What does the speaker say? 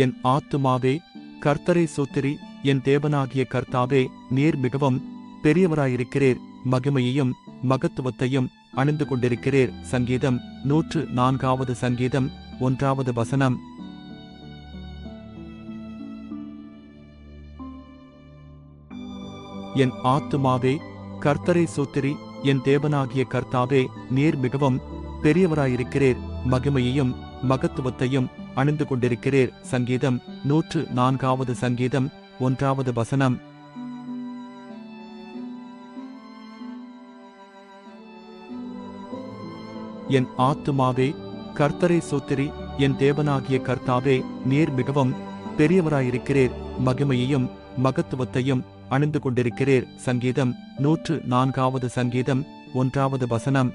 என் ஆத்துமாவே கர்த்தரை சோத்திரி. என் தேவனாகிய கர்த்தாவே, நீர் மிகவும் பெரியவராயிருக்கிறீர். மகிமையையும் மகத்துவத்தையும் அணிந்து கொண்டிருக்கிறீர். சங்கீதம் 104 சங்கீதம் 1 வசனம். என் ஆத்துமாவே கர்த்தரை சோத்திரி. என் தேவனாகிய கர்த்தாவே, நீர் மிகவும் பெரியவராயிருக்கிறீர். மகிமையையும் மகத்துவத்தையும் அணிந்து கொண்டிருக்கிறீர். சங்கீதம் 104 சங்கீதம் 1 வசனம். என் ஆத்துமாவே கர்த்தரை சோத்திரி. என் தேவனாகிய கர்த்தாவே, நீர் மிகவும் பெரியவராயிருக்கிறீர். மகிமையையும் மகத்துவத்தையும் அணிந்து கொண்டிருக்கிறீர். சங்கீதம் 104 சங்கீதம் 1 வசனம்.